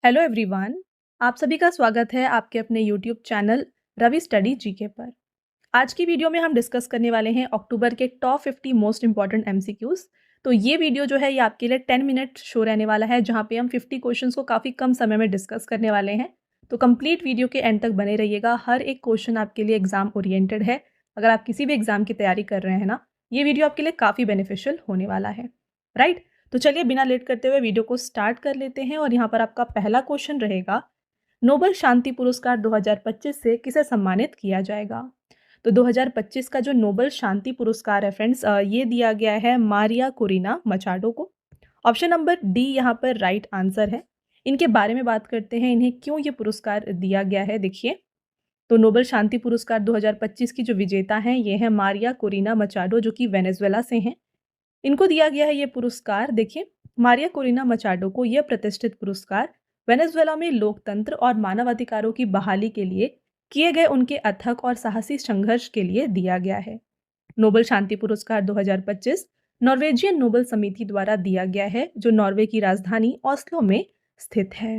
Hello everyone. आप सभी का स्वागत है आपके अपने YouTube channel Ravi study GK पर। आज की वीडियो में हम डिस्कस करने वाले हैं अक्टूबर के टॉप 50 मोस्ट इंपॉर्टेंट एमसीक्यूज। तो ये वीडियो जो है ये आपके लिए 10 मिनट शो रहने वाला है, जहां पे हम 50 क्वेश्चंस को काफ़ी कम समय में डिस्कस करने वाले हैं। तो कंप्लीट वीडियो के एंड तक बने रहिएगा। हर एक क्वेश्चन आपके लिए एग्जाम ओरिएंटेड है। अगर आप किसी भी एग्जाम की तैयारी कर रहे हैं ना, ये वीडियो आपके लिए काफ़ी बेनिफिशियल होने वाला है। राइट। तो चलिए बिना लेट करते हुए वीडियो को स्टार्ट कर लेते हैं। और यहाँ पर आपका पहला क्वेश्चन रहेगा, नोबेल शांति पुरस्कार 2025 से किसे सम्मानित किया जाएगा। तो 2025 का जो नोबेल शांति पुरस्कार है फ्रेंड्स, ये दिया गया है मारिया कोरिना मचाडो को। ऑप्शन नंबर डी यहाँ पर राइट आंसर है। इनके बारे में बात करते हैं, इन्हें क्यों ये पुरस्कार दिया गया है। देखिए, तो नोबेल शांति पुरस्कार 2025 की जो विजेता हैं ये है मारिया कोरिना मचाडो, जो कि वेनेजुएला से हैं। इनको दिया गया है ये पुरस्कार। देखिए, मारिया कोरिना मचाडो को यह प्रतिष्ठित पुरस्कार वेनेजुएला में लोकतंत्र और मानवाधिकारों की बहाली के लिए किए गए उनके अथक और साहसी संघर्ष के लिए दिया गया है। नोबेल शांति पुरस्कार 2025 नॉर्वेजियन नोबेल समिति द्वारा दिया गया है, जो नॉर्वे की राजधानी ऑस्लो में स्थित है।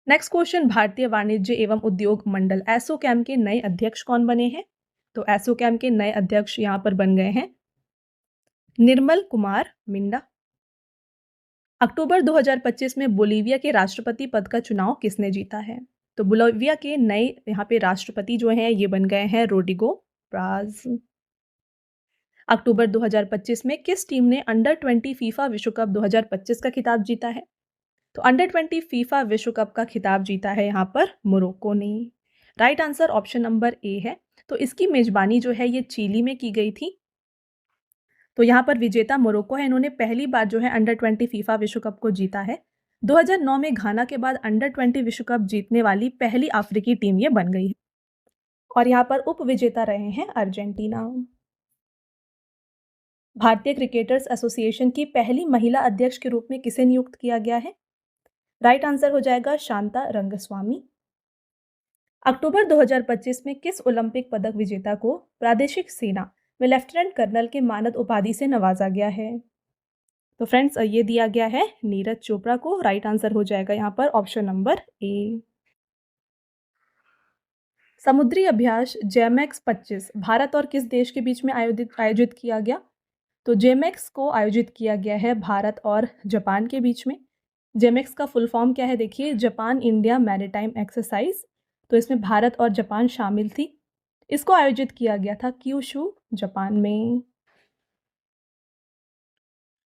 नेक्स्ट क्वेश्चन, भारतीय वाणिज्य एवं उद्योग मंडल एसोचैम के नए अध्यक्ष कौन बने हैं। तो एसोचैम के नए अध्यक्ष यहाँ पर बन गए हैं निर्मल कुमार मिंडा। अक्टूबर 2025 में बोलीविया के राष्ट्रपति पद का चुनाव किसने जीता है। तो बोलीविया के नए यहाँ पे राष्ट्रपति जो हैं ये बन गए हैं रोड्रिगो प्राज। अक्टूबर 2025 में किस टीम ने अंडर 20 फीफा विश्व कप 2025 का खिताब जीता है। तो अंडर 20 फीफा विश्व कप का खिताब जीता है यहाँ पर मोरक्को ने। Right answer option number A है। तो इसकी मेजबानी जो है ये चिली में की गई थी। तो यहाँ पर विजेता मोरक्को है। इन्होंने पहली बार जो है अंडर 20 फीफा विश्व कप को जीता है। 2009 में घाना के बाद अंडर 20 विश्व कप जीतने वाली पहली अफ्रीकी टीम ये बन गई है। और यहाँ पर उप विजेता रहे हैं अर्जेंटीना। भारतीय क्रिकेटर्स एसोसिएशन की पहली महिला अध्यक्ष के रूप में किसे नियुक्त किया गया है। राइट आंसर हो जाएगा शांता रंगस्वामी। अक्टूबर 2025 में किस ओलंपिक पदक विजेता को प्रादेशिक सेना में लेफ्टिनेंट कर्नल के मानद उपाधि से नवाजा गया है। तो फ्रेंड्स, ये दिया गया है नीरज चोपड़ा को। राइट आंसर हो जाएगा यहाँ पर ऑप्शन नंबर ए। समुद्री अभ्यास जेमैक्स 25 भारत और किस देश के बीच में आयोजित किया गया। तो जेमैक्स को आयोजित किया गया है भारत और जापान के बीच में। जेमैक्स का फुल फॉर्म क्या है, देखिए, जापान इंडिया मैरीटाइम एक्सरसाइज। तो इसमें भारत और जापान शामिल थी। इसको आयोजित किया गया था क्यूशू जापान में।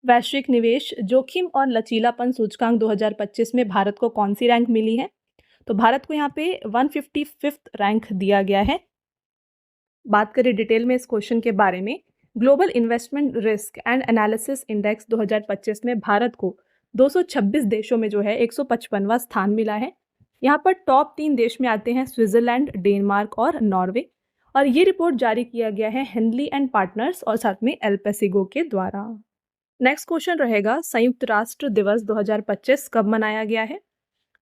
वैश्विक निवेश जोखिम और लचीलापन सूचकांक 2025 में भारत को कौन सी रैंक मिली है। तो भारत को यहाँ पे 155th रैंक दिया गया है। बात करें डिटेल में इस क्वेश्चन के बारे में, global investment risk and analysis index 2025 में भारत को 226 देशों में जो है 155वां स्थान मिला है। यहाँ पर टॉप 3 देश में आते हैं स्विट्जरलैंड, डेनमार्क और नॉर्वे। और ये रिपोर्ट जारी किया गया है हेनली एंड पार्टनर्स और साथ में एल्पेसिगो के द्वारा। नेक्स्ट क्वेश्चन रहेगा, संयुक्त राष्ट्र दिवस 2025 कब मनाया गया है।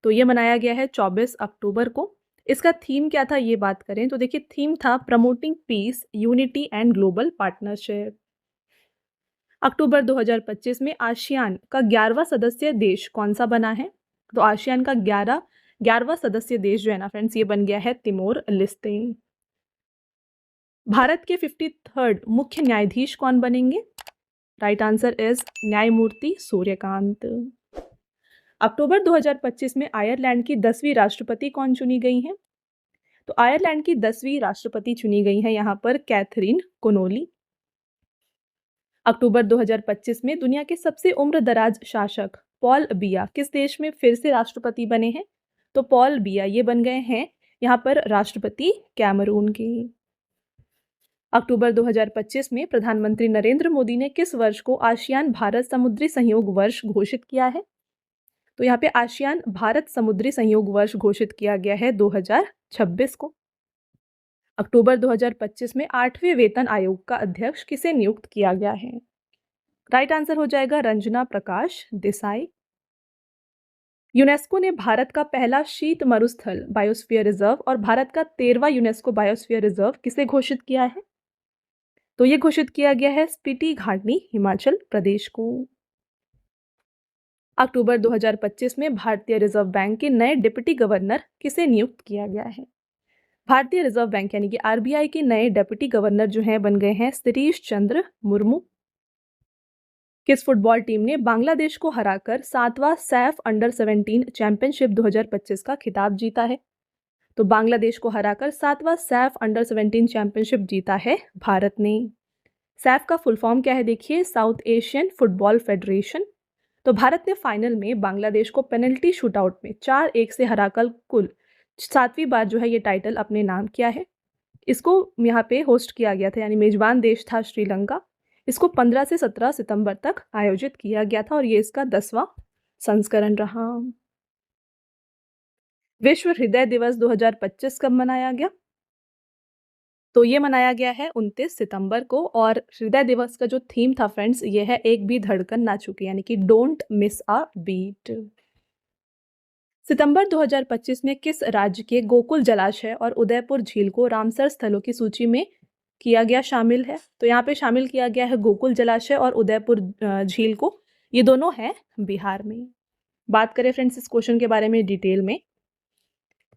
तो ये मनाया गया है 24 अक्टूबर को। इसका थीम क्या था ये बात करें तो देखिए, थीम था promoting peace, unity and global partnership. अक्टूबर 2025 में आसियान का 11वां सदस्य देश कौन सा बना है। तो आसियान का 11वां सदस्य देश जो है ना फ्रेंड्स, ये बन गया है तिमोर लेस्ते। भारत के 53rd मुख्य न्यायाधीश कौन बनेंगे। राइट आंसर इज न्यायमूर्ति सूर्यकांत। अक्टूबर 2025 में आयरलैंड की 10वीं राष्ट्रपति कौन चुनी गई हैं। तो आयरलैंड की 10वीं राष्ट्रपति चुनी गई हैं यहाँ पर कैथरीन कोनोली। अक्टूबर 2025 में दुनिया के सबसे उम्रदराज शासक पॉल बिया किस देश में फिर से राष्ट्रपति बने हैं। तो पॉल बिया ये बन गए हैं यहाँ पर राष्ट्रपति कैमरून के। अक्टूबर 2025 में प्रधानमंत्री नरेंद्र मोदी ने किस वर्ष को आसियान भारत समुद्री सहयोग वर्ष घोषित किया है। तो यहाँ पे आसियान भारत समुद्री सहयोग वर्ष घोषित किया गया है 2026 को। अक्टूबर 2025 में 8वें वेतन आयोग का अध्यक्ष किसे नियुक्त किया गया है। राइट आंसर हो जाएगा रंजना प्रकाश देसाई। यूनेस्को ने भारत का पहला शीत मरुस्थल बायोस्फीयर रिजर्व और भारत का 13वां यूनेस्को बायोस्फीयर रिजर्व किसे घोषित किया है। तो ये घोषित किया गया है स्पीति घाटी हिमाचल प्रदेश को। अक्टूबर 2025 में भारतीय रिजर्व बैंक के नए डिप्टी गवर्नर किसे नियुक्त किया गया है? भारतीय रिजर्व बैंक यानी कि आरबीआई के नए डिप्टी गवर्नर जो हैं बन गए हैं सतीश चंद्र मुर्मू। किस फुटबॉल टीम ने बांग्लादेश को हराकर 7वां सैफ अंडर 17 चैंपियनशिप 2025 का खिताब जीता है? तो बांग्लादेश को हराकर 7वां सैफ अंडर 17 चैंपियनशिप जीता है भारत ने। सैफ का फुल फॉर्म क्या है देखिए, साउथ एशियन फुटबॉल फेडरेशन। तो भारत ने फाइनल में बांग्लादेश को पेनल्टी शूटआउट में 4-1 से हराकर कुल 7वीं बार जो है ये टाइटल अपने नाम किया है। इसको यहाँ पे होस्ट किया गया था, यानी मेजबान देश था श्रीलंका। इसको 15 से 17 सितंबर तक आयोजित किया गया था और ये इसका 10वां संस्करण रहा। विश्व हृदय दिवस 2025 कब मनाया गया? तो ये मनाया गया है 29 सितंबर को। और हृदय दिवस का जो थीम था फ्रेंड्स, ये है एक भी धड़कन ना चूके, यानी कि डोंट मिस अ बीट। सितंबर 2025 में किस राज्य के गोकुल जलाशय और उदयपुर झील को रामसर स्थलों की सूची में किया गया शामिल है? तो यहाँ पे शामिल किया गया है गोकुल जलाशय और उदयपुर झील को। ये दोनों हैं बिहार में। बात करें फ्रेंड्स इस क्वेश्चन के बारे में डिटेल में,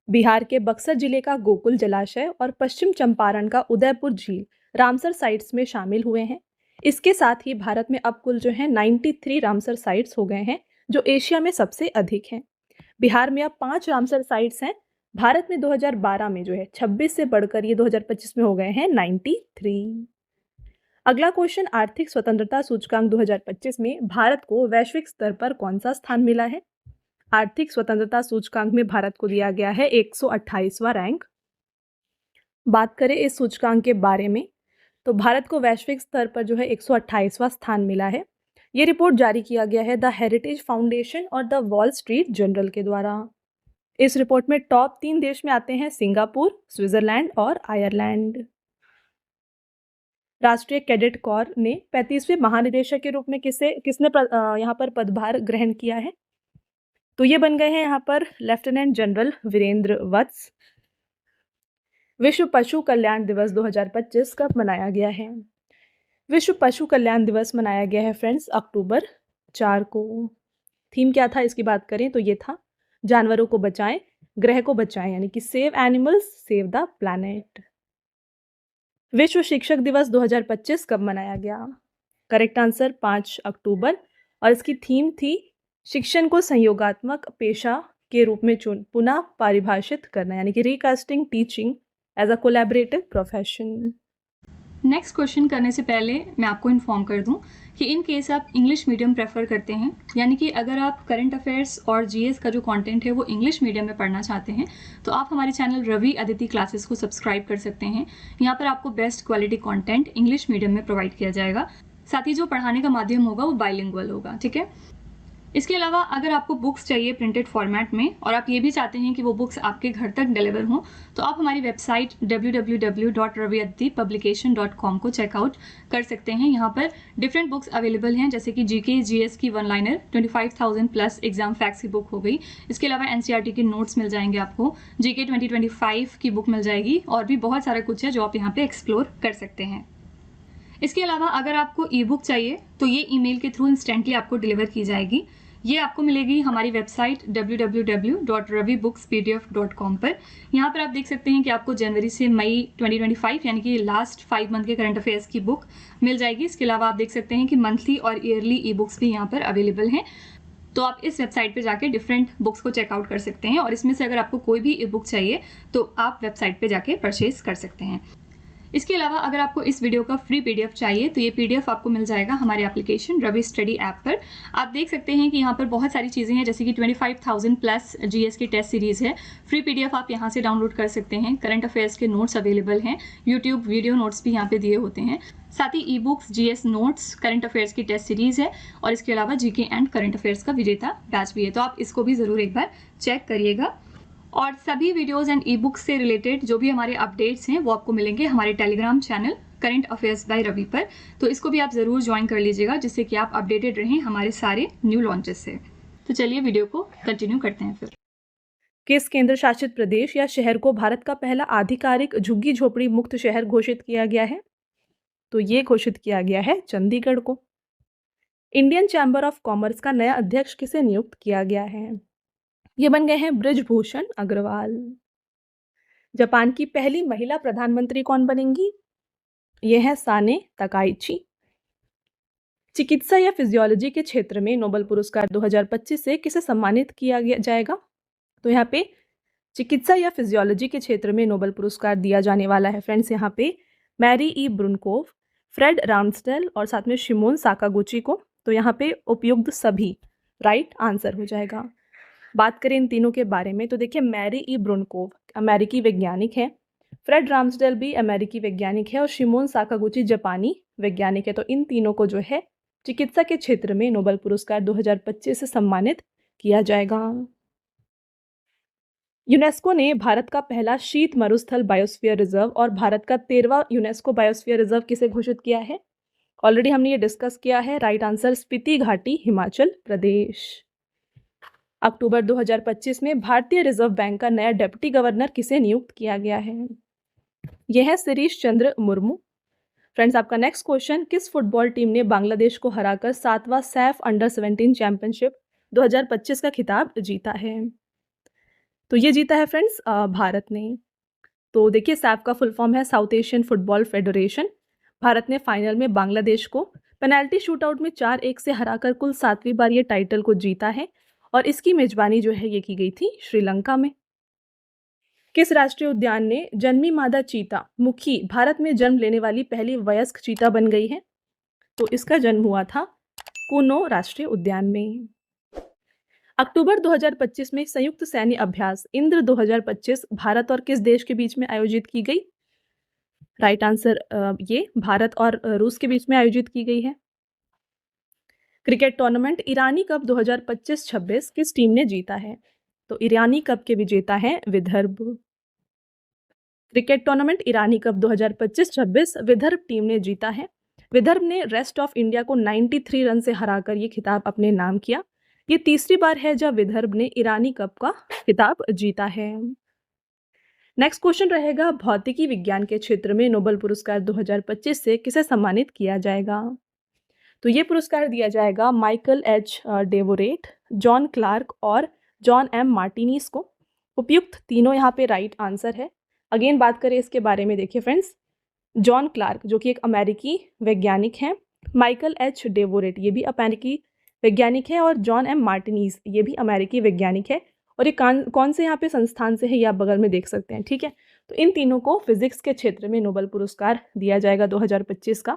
बिहार के बक्सर जिले का गोकुल जलाशय और पश्चिम चंपारण का उदयपुर झील रामसर साइट्स में शामिल हुए हैं। इसके साथ ही भारत में अब कुल जो है 93 रामसर साइट्स हो गए हैं, जो एशिया में सबसे अधिक हैं। बिहार में अब 5 रामसर साइट्स हैं। भारत में 2012 में जो है 26 से बढ़कर ये 2025 में हो गए हैं 93। अगला क्वेश्चन, आर्थिक स्वतंत्रता सूचकांक 2025 में भारत को वैश्विक स्तर पर कौन सा स्थान मिला है? आर्थिक स्वतंत्रता सूचकांक में भारत को दिया गया है 128वां रैंक। बात करें इस सूचकांक के बारे में, तो भारत को वैश्विक स्तर पर जो है 128वां स्थान मिला है। ये रिपोर्ट जारी किया गया है द हेरिटेज फाउंडेशन और द वॉल स्ट्रीट जर्नल के द्वारा। इस रिपोर्ट में टॉप 3 देश में आते हैं सिंगापुर, स्विट्जरलैंड और आयरलैंड। राष्ट्रीय कैडेट कॉर ने 35वें महानिदेशक के रूप में किसने यहाँ पर पदभार ग्रहण किया है? तो ये बन गए हैं यहाँ पर लेफ्टिनेंट जनरल वीरेंद्र वत्स। विश्व पशु कल्याण दिवस 2025 कब मनाया गया है? विश्व पशु कल्याण दिवस मनाया गया है फ्रेंड्स अक्टूबर 4 को। थीम क्या था इसकी बात करें तो ये था जानवरों को बचाएं, ग्रह को बचाएं, यानी कि save animals save the planet. विश्व शिक्षक दिवस 2025 कब मनाया गया? करेक्ट आंसर 5 अक्टूबर। और इसकी थीम थी शिक्षण को संयोगात्मक पेशा के रूप में पुनः परिभाषित करना, यानी कि recasting teaching as a collaborative profession. Next question करने से पहले मैं आपको इन्फॉर्म कर दूं कि इन केस आप इंग्लिश मीडियम प्रेफर करते हैं, यानी कि अगर आप करंट अफेयर्स और जीएस का जो कंटेंट है वो इंग्लिश मीडियम में पढ़ना चाहते हैं, तो आप हमारे चैनल रवि अदिति क्लासेस को सब्सक्राइब कर सकते हैं। यहाँ पर आपको best quality content English medium में प्रोवाइड किया जाएगा। साथ ही जो पढ़ाने का माध्यम होगा वो बाइलिंगुअल होगा, ठीक है। इसके अलावा अगर आपको बुक्स चाहिए प्रिंटेड फॉर्मेट में और आप ये भी चाहते हैं कि वो बुक्स आपके घर तक डिलीवर हों, तो आप हमारी वेबसाइट www.raviaditipublication.com को चेकआउट कर सकते हैं। यहाँ पर डिफरेंट बुक्स अवेलेबल हैं, जैसे कि जीके जीएस की 1 लाइनर 25,000 प्लस एग्जाम फैक्ट्स की बुक हो गई। इसके अलावा एनसीईआरटी के नोट्स मिल जाएंगे आपको, जीके 2025 की बुक मिल जाएगी और भी बहुत सारा कुछ है जो आप यहाँ पे एक्सप्लोर कर सकते हैं। इसके अलावा अगर आपको ई बुक चाहिए तो ये ईमेल के थ्रू इंस्टेंटली आपको डिलीवर की जाएगी। ये आपको मिलेगी हमारी वेबसाइट www.ravibookspdf.com पर। यहाँ पर आप देख सकते हैं कि आपको जनवरी से मई 2025 यानी कि लास्ट 5 मंथ के करंट अफेयर्स की बुक मिल जाएगी। इसके अलावा आप देख सकते हैं कि मंथली और ईयरली ई बुक्स भी यहाँ पर अवेलेबल हैं। तो आप इस वेबसाइट पे जाके डिफरेंट बुक्स को चेकआउट कर सकते हैं और इसमें से अगर आपको कोई भी ई बुक चाहिए तो आप वेबसाइट पे जाके परचेज कर सकते हैं। इसके अलावा अगर आपको इस वीडियो का फ्री पीडीएफ चाहिए तो ये पीडीएफ आपको मिल जाएगा हमारे एप्लीकेशन रवि स्टडी ऐप पर। आप देख सकते हैं कि यहाँ पर बहुत सारी चीज़ें हैं, जैसे कि 25,000 प्लस जीएस की टेस्ट सीरीज़ है। फ्री पीडीएफ आप यहाँ से डाउनलोड कर सकते हैं। करंट अफेयर्स के नोट्स अवेलेबल हैं, यूट्यूब वीडियो नोट्स भी यहाँ पे दिए होते हैं। साथ ही e books, GS notes, current affairs की टेस्ट सीरीज़ है और इसके अलावा जीके एंड करंट अफेयर्स का विजेता बैच भी है। तो आप इसको भी ज़रूर एक बार चेक करिएगा। और सभी वीडियोज़ एंड ई बुक्स से रिलेटेड जो भी हमारे अपडेट्स हैं वो आपको मिलेंगे हमारे Telegram channel current affairs by Ravi पर। तो इसको भी आप ज़रूर ज्वाइन कर लीजिएगा, जिससे कि आप अपडेटेड रहें हमारे सारे न्यू लॉन्चेस से। तो चलिए वीडियो को कंटिन्यू करते हैं फिर। किस केंद्र शासित प्रदेश या शहर को भारत का पहला आधिकारिक झुग्गी झोपड़ी मुक्त शहर घोषित किया गया है? तो ये घोषित किया गया है चंडीगढ़ को। इंडियन चैम्बर ऑफ कॉमर्स का नया अध्यक्ष किसे नियुक्त किया गया है? ये बन गए हैं बृजभूषण अग्रवाल। जापान की पहली महिला प्रधानमंत्री कौन बनेंगी? ये है साने तकाइची। चिकित्सा या फिजियोलॉजी के क्षेत्र में नोबेल पुरस्कार 2025 से किसे सम्मानित किया जाएगा? तो यहाँ पे चिकित्सा या फिजियोलॉजी के क्षेत्र में नोबेल पुरस्कार दिया जाने वाला है फ्रेंड्स यहाँ पे मैरी ई ब्रुनकोव, फ्रेड राउंडस्टेल और साथ में शिमोन साकागुची को। तो यहाँ पे उपयुक्त सभी राइट आंसर हो जाएगा। बात करें इन तीनों के बारे में तो देखिए मैरी ई ब्रुनकोव अमेरिकी वैज्ञानिक है, फ्रेड रामस्डेल भी अमेरिकी वैज्ञानिक है और शिमोन साकागुची जापानी वैज्ञानिक है। तो इन तीनों को जो है चिकित्सा के क्षेत्र में नोबेल पुरस्कार 2025 से सम्मानित किया जाएगा। यूनेस्को ने भारत का पहला शीत मरुस्थल बायोस्फीयर रिजर्व और भारत का 13वां यूनेस्को बायोस्फीयर रिजर्व किसे घोषित किया है? ऑलरेडी हमने ये डिस्कस किया है। राइट आंसर स्पीति घाटी हिमाचल प्रदेश। अक्टूबर 2025 में भारतीय रिजर्व बैंक का नया डिप्टी गवर्नर किसे नियुक्त किया गया है? यह है शिरीष चंद्र मुर्मू। फ्रेंड्स आपका नेक्स्ट क्वेश्चन, किस फुटबॉल टीम ने बांग्लादेश को हराकर 7वां सैफ अंडर 17 चैंपियनशिप 2025 का खिताब जीता है? तो ये जीता है फ्रेंड्स भारत ने। तो देखिए सैफ का फुल फॉर्म है south Asian football federation. Bharat ने फाइनल में बांग्लादेश को पेनल्टी शूटआउट में 4-1 से हराकर कुल 7वीं बार ये टाइटल को जीता है और इसकी मेजबानी जो है ये की गई थी श्रीलंका में। किस राष्ट्रीय उद्यान ने जन्मी मादा चीता मुखी भारत में जन्म लेने वाली पहली वयस्क चीता बन गई है? तो इसका जन्म हुआ था कुनो राष्ट्रीय उद्यान में। अक्टूबर 2025 में संयुक्त सैन्य अभ्यास इंद्र 2025 भारत और किस देश के बीच में आयोजित की गई? राइट आंसर ये भारत और रूस के बीच में आयोजित की गई है। क्रिकेट टूर्नामेंट ईरानी कप 2025-26 किस टीम ने जीता है? तो ईरानी कप के विजेता हैं विदर्भ। क्रिकेट टूर्नामेंट ईरानी कप 2025-26 विदर्भ टीम ने जीता है। विदर्भ ने रेस्ट ऑफ इंडिया को 93 रन से हराकर ये खिताब अपने नाम किया। ये तीसरी बार है जब विदर्भ ने ईरानी कप का खिताब जीता है। नेक्स्ट क्वेश्चन रहेगा, भौतिकी विज्ञान के क्षेत्र में नोबेल पुरस्कार 2025 से किसे सम्मानित किया जाएगा? तो ये पुरस्कार दिया जाएगा माइकल एच डेवोरेट, जॉन क्लार्क और जॉन एम मार्टिनीज को। उपयुक्त तीनों यहाँ पे राइट आंसर है। अगेन बात करें इसके बारे में, देखिए फ्रेंड्स, जॉन क्लार्क जो कि एक अमेरिकी वैज्ञानिक हैं, माइकल एच डेवोरेट ये भी अमेरिकी वैज्ञानिक है और जॉन एम मार्टिनीज ये भी अमेरिकी वैज्ञानिक है। और ये कौन से यहाँ पे संस्थान से है ये आप बगल में देख सकते हैं, ठीक है। तो इन तीनों को फिजिक्स के क्षेत्र में नोबेल पुरस्कार दिया जाएगा 2025 का।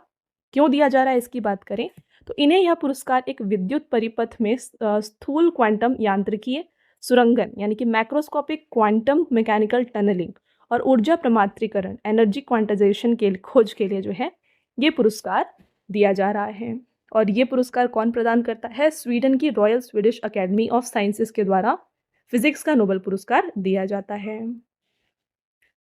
क्यों दिया जा रहा है इसकी बात करें तो इन्हें यह पुरस्कार एक विद्युत परिपथ में स्थूल क्वांटम यांत्रिकीय सुरंगन यानी कि मैक्रोस्कोपिक क्वांटम मैकेनिकल टनलिंग और ऊर्जा प्रमात्रीकरण एनर्जी क्वांटाइजेशन के खोज के लिए जो है ये पुरस्कार दिया जा रहा है। और ये पुरस्कार कौन प्रदान करता है? स्वीडन की royal Swedish academy of sciences के द्वारा फिजिक्स का नोबेल पुरस्कार दिया जाता है।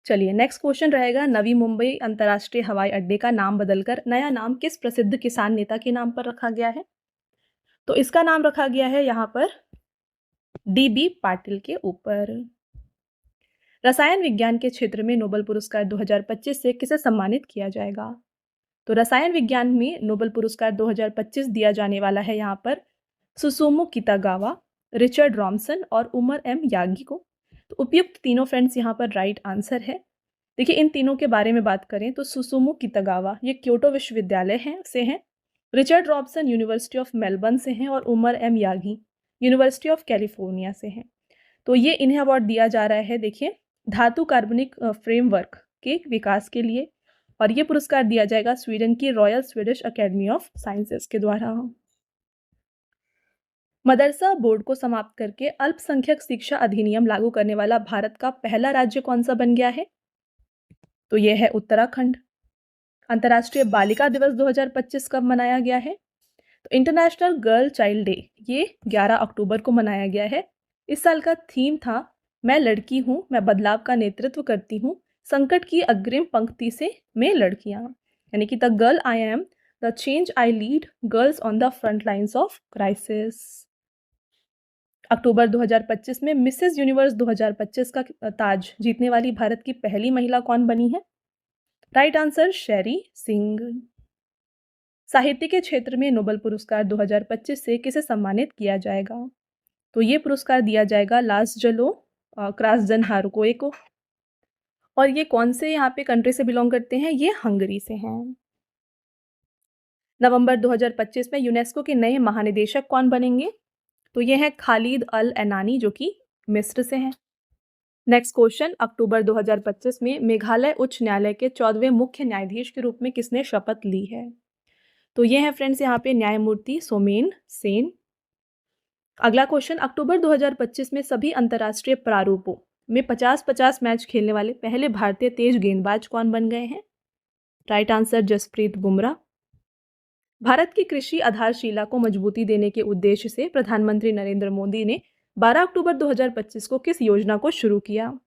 चलिए नेक्स्ट क्वेश्चन रहेगा, नवी मुंबई अंतर्राष्ट्रीय हवाई अड्डे का नाम बदलकर नया नाम किस प्रसिद्ध किसान नेता के नाम पर रखा गया है? तो इसका नाम रखा गया है यहाँ पर DB पाटिल के ऊपर। रसायन विज्ञान के क्षेत्र में नोबेल पुरस्कार 2025 से किसे सम्मानित किया जाएगा? तो रसायन विज्ञान में नोबेल पुरस्कार 2025 दिया जाने वाला है यहाँ पर सुसुमो कितागावा, रिचर्ड रॉमसन और उमर एम यागी को। तो उपयुक्त तीनों फ्रेंड्स यहाँ पर राइट आंसर है। देखिए इन तीनों के बारे में बात करें तो सुसुमो कितागावा ये क्योटो विश्वविद्यालय से हैं, Richard Robson university of Melbourne से हैं और Omar M Yaghi university of California से हैं। तो ये इन्हें अवार्ड दिया जा रहा है देखिए धातु कार्बनिक फ्रेमवर्क के विकास के लिए और ये पुरस्कार दिया जाएगा स्वीडन की royal Swedish academy of sciences के द्वारा। मदरसा बोर्ड को समाप्त करके अल्पसंख्यक शिक्षा अधिनियम लागू करने वाला भारत का पहला राज्य कौन सा बन गया है? तो यह है उत्तराखंड। अंतर्राष्ट्रीय बालिका दिवस 2025 कब मनाया गया है? तो इंटरनेशनल गर्ल चाइल्ड डे ये 11 अक्टूबर को मनाया गया है। इस साल का थीम था मैं लड़की हूँ, मैं बदलाव का नेतृत्व करती हूँ, संकट की अग्रिम पंक्ति से मैं लड़कियाँ, यानी कि the girl I am, the change I lead, girls on the front lines of crisis. अक्टूबर 2025 में मिसेस यूनिवर्स 2025 का ताज जीतने वाली भारत की पहली महिला कौन बनी है? राइट आंसर शेरी सिंह। साहित्य के क्षेत्र में नोबेल पुरस्कार 2025 से किसे सम्मानित किया जाएगा? तो ये पुरस्कार दिया जाएगा लासजलो क्रासजनहारकोए को। और ये कौन से यहाँ पे कंट्री से बिलोंग करते हैं? ये हंगरी से हैं। नवंबर 2025 में यूनेस्को के नए महानिदेशक कौन बनेंगे? तो ये हैं खालिद अल एनानी, जो कि मिस्र से हैं। नेक्स्ट क्वेश्चन, अक्टूबर 2025 में मेघालय उच्च न्यायालय के 14वें मुख्य न्यायाधीश के रूप में किसने शपथ ली है? तो ये हैं फ्रेंड्स यहाँ पे न्यायमूर्ति सोमेन सेन। अगला क्वेश्चन, अक्टूबर 2025 में सभी अंतर्राष्ट्रीय प्रारूपों में 50-50 मैच खेलने वाले पहले भारतीय तेज गेंदबाज कौन बन गए हैं? Right answer Jasprit Bumrah. भारत की कृषि आधारशिला को मजबूती देने के उद्देश्य से प्रधानमंत्री नरेंद्र मोदी ने 12 अक्टूबर 2025 को किस योजना को शुरू किया?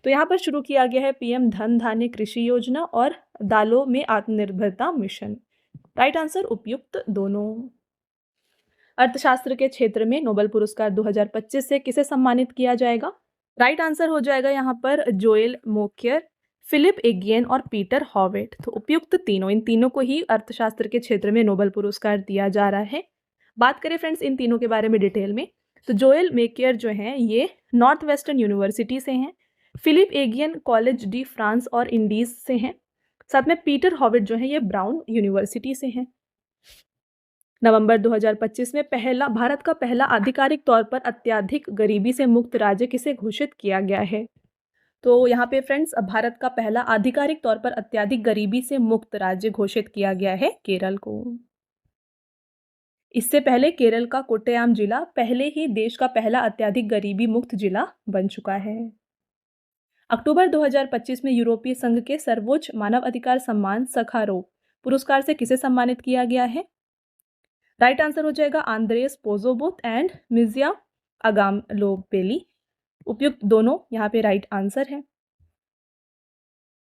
तो यहाँ पर शुरू किया गया है पीएम धन धान्य कृषि योजना और दालों में आत्मनिर्भरता मिशन। राइट आंसर उपयुक्त दोनों। अर्थशास्त्र के क्षेत्र में नोबेल पुरस्कार 2025 से किसे सम्मानित किया जाएगा? राइट आंसर हो जाएगा यहाँ पर जोएल मोकियर, फिलिप एगियन और पीटर हॉवेट। तो उपयुक्त तीनों, इन तीनों को ही अर्थशास्त्र के क्षेत्र में नोबेल पुरस्कार दिया जा रहा है। बात करें फ्रेंड्स इन तीनों के बारे में डिटेल में, तो जोएल मेकियर जो हैं ये नॉर्थ वेस्टर्न यूनिवर्सिटी से हैं, Philippe Aghion college de France और इंडीज से हैं, साथ में पीटर हॉवेट जो है ये ब्राउन यूनिवर्सिटी से हैं। नवंबर 2025 में भारत का पहला आधिकारिक तौर पर अत्यधिक गरीबी से मुक्त राज्य किसे घोषित किया गया है? तो यहाँ पे फ्रेंड्स भारत का पहला आधिकारिक तौर पर अत्यधिक गरीबी से मुक्त राज्य घोषित किया गया है केरल को। इससे पहले केरल का कोट्टयम जिला पहले ही देश का पहला अत्यधिक गरीबी मुक्त जिला बन चुका है। अक्टूबर 2025 में यूरोपीय संघ के सर्वोच्च मानव अधिकार सम्मान सखारोव पुरस्कार से किसे सम्मानित किया गया है? राइट आंसर हो जाएगा आंद्रेस पोजोबोत एंड मिजिया अगामलोपेली। उपयुक्त दोनों यहाँ पे राइट आंसर है।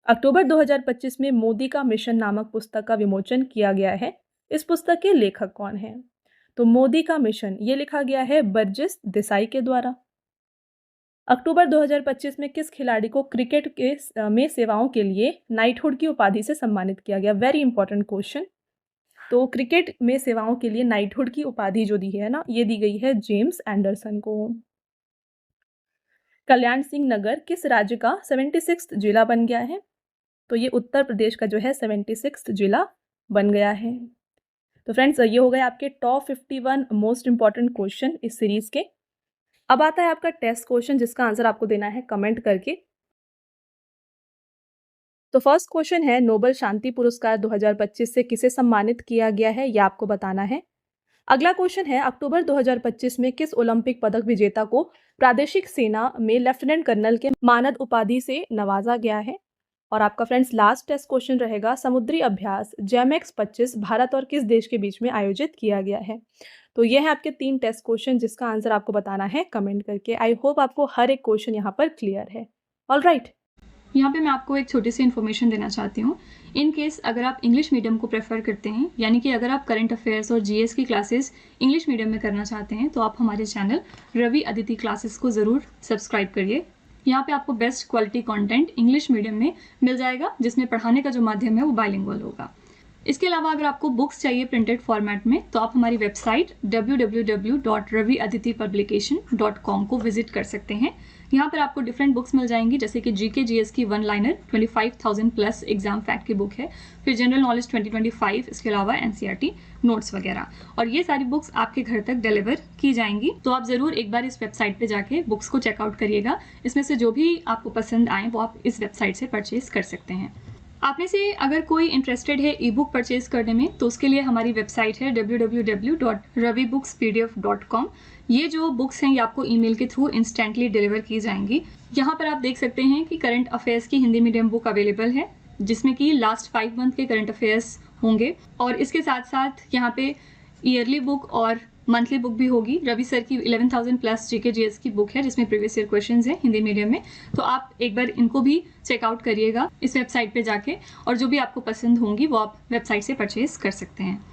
अक्टूबर 2025 में मोदी का मिशन नामक पुस्तक का विमोचन किया गया है। इस पुस्तक के लेखक कौन हैं? तो मोदी का मिशन ये लिखा गया है बर्जिस देसाई के द्वारा। अक्टूबर 2025 में किस खिलाड़ी को क्रिकेट में सेवाओं के लिए नाइटहुड की उपाधि से सम्मानित किया गया? Very important question. तो क्रिकेट में सेवाओं के लिए नाइटहुड की उपाधि जो दी है ना, ये दी गई है जेम्स एंडरसन को। कल्याण सिंह नगर किस राज्य का 76वां जिला बन गया है? तो ये उत्तर प्रदेश का जो है 76वां जिला बन गया है। तो फ्रेंड्स ये हो गए आपके टॉप 51 मोस्ट इंपॉर्टेंट क्वेश्चन इस सीरीज के। अब आता है आपका टेस्ट क्वेश्चन जिसका आंसर आपको देना है कमेंट करके। तो फर्स्ट क्वेश्चन है, नोबेल शांति पुरस्कार 2025 से किसे सम्मानित किया गया है, यह आपको बताना है। अगला क्वेश्चन है, अक्टूबर 2025 में किस ओलंपिक पदक विजेता को प्रादेशिक सेना में लेफ्टिनेंट कर्नल के मानद उपाधि से नवाजा गया है। और आपका फ्रेंड्स लास्ट टेस्ट क्वेश्चन रहेगा, समुद्री अभ्यास जेमएक्स 25 भारत और किस देश के बीच में आयोजित किया गया है। तो ये है आपके 3 टेस्ट क्वेश्चन जिसका आंसर आपको बताना है कमेंट करके। आई होप आपको हर एक क्वेश्चन यहाँ पर क्लियर है। ऑलराइट, यहाँ पे मैं आपको एक छोटी सी इन्फॉर्मेशन देना चाहती हूँ। इन केस अगर आप इंग्लिश मीडियम को प्रेफर करते हैं, यानी कि अगर आप करंट अफेयर्स और जीएस की क्लासेस इंग्लिश मीडियम में करना चाहते हैं, तो आप हमारे चैनल रवि अदिति क्लासेस को ज़रूर सब्सक्राइब करिए। यहाँ पे आपको best quality content English medium में मिल जाएगा, जिसमें पढ़ाने का जो माध्यम है वो बाइलिंगुअल होगा। इसके अलावा अगर आपको बुक्स चाहिए प्रिंटेड फॉर्मेट में, तो आप हमारी वेबसाइट www.raviaditipublication.com को विजिट कर सकते हैं। यहाँ पर आपको डिफरेंट बुक्स मिल जाएंगी, जैसे कि जीके जीएस की 1 लाइनर 25,000 प्लस एग्जाम फैक्ट की बुक है, फिर जनरल नॉलेज 2025, इसके अलावा एनसीईआरटी नोट्स वगैरह, और ये सारी बुक्स आपके घर तक डिलीवर की जाएंगी। तो आप ज़रूर एक बार इस वेबसाइट पे जाके बुक्स को चेकआउट करिएगा। इसमें से जो भी आपको पसंद आए वो आप इस वेबसाइट से परचेज कर सकते हैं। आप में से अगर कोई इंटरेस्टेड है ई बुक परचेज करने में, तो उसके लिए हमारी वेबसाइट है www.ravibookspdf.com। ये जो बुक्स हैं ये आपको ईमेल के थ्रू इंस्टेंटली डिलीवर की जाएंगी। यहाँ पर आप देख सकते हैं कि करंट अफेयर्स की हिंदी मीडियम बुक अवेलेबल है, जिसमें कि लास्ट 5 मंथ के करंट अफेयर्स होंगे, और इसके साथ साथ यहाँ पे ईयरली बुक और मंथली बुक भी होगी। रवि सर की 11,000 प्लस जीके जीएस की बुक है, जिसमें प्रीवियस ईयर क्वेश्चंस हैं हिंदी मीडियम में। तो आप एक बार इनको भी चेकआउट करिएगा इस वेबसाइट पे जाके, और जो भी आपको पसंद होंगी वो आप वेबसाइट से परचेज कर सकते हैं।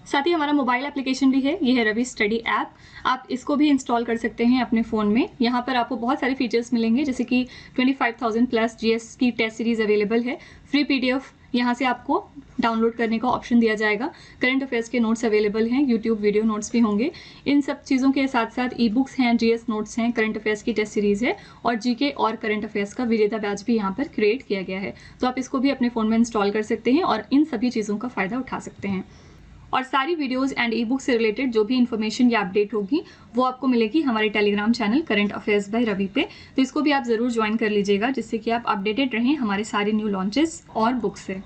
साथ ही हमारा मोबाइल एप्लीकेशन भी है, ये है रवि स्टडी ऐप। आप इसको भी इंस्टॉल कर सकते हैं अपने फ़ोन में। यहाँ पर आपको बहुत सारे फीचर्स मिलेंगे, जैसे कि 25,000 प्लस जीएस की टेस्ट सीरीज अवेलेबल है, फ्री पीडीएफ यहाँ से आपको डाउनलोड करने का ऑप्शन दिया जाएगा। करंट अफेयर्स के नोट्स अवेलेबल हैं, यूट्यूब वीडियो नोट्स भी होंगे। इन सब चीज़ों के साथ साथ ई बुक्स हैं, जीएस नोट्स हैं, करंट अफेयर्स की टेस्ट सीरीज़ है और जीके और करंट अफेयर्स का विजेता बैच भी यहाँ पर क्रिएट किया गया है। तो आप इसको भी अपने फ़ोन में इंस्टॉल कर सकते हैं और इन सभी चीज़ों का फ़ायदा उठा सकते हैं। और सारी वीडियोस एंड ई बुक से रिलेटेड जो भी इन्फॉर्मेशन या अपडेट होगी वो आपको मिलेगी हमारे Telegram channel current affairs by Ravi पे। तो इसको भी आप ज़रूर ज्वाइन कर लीजिएगा, जिससे कि आप अपडेटेड रहें हमारे सारे न्यू लॉन्चेस और बुक्स से।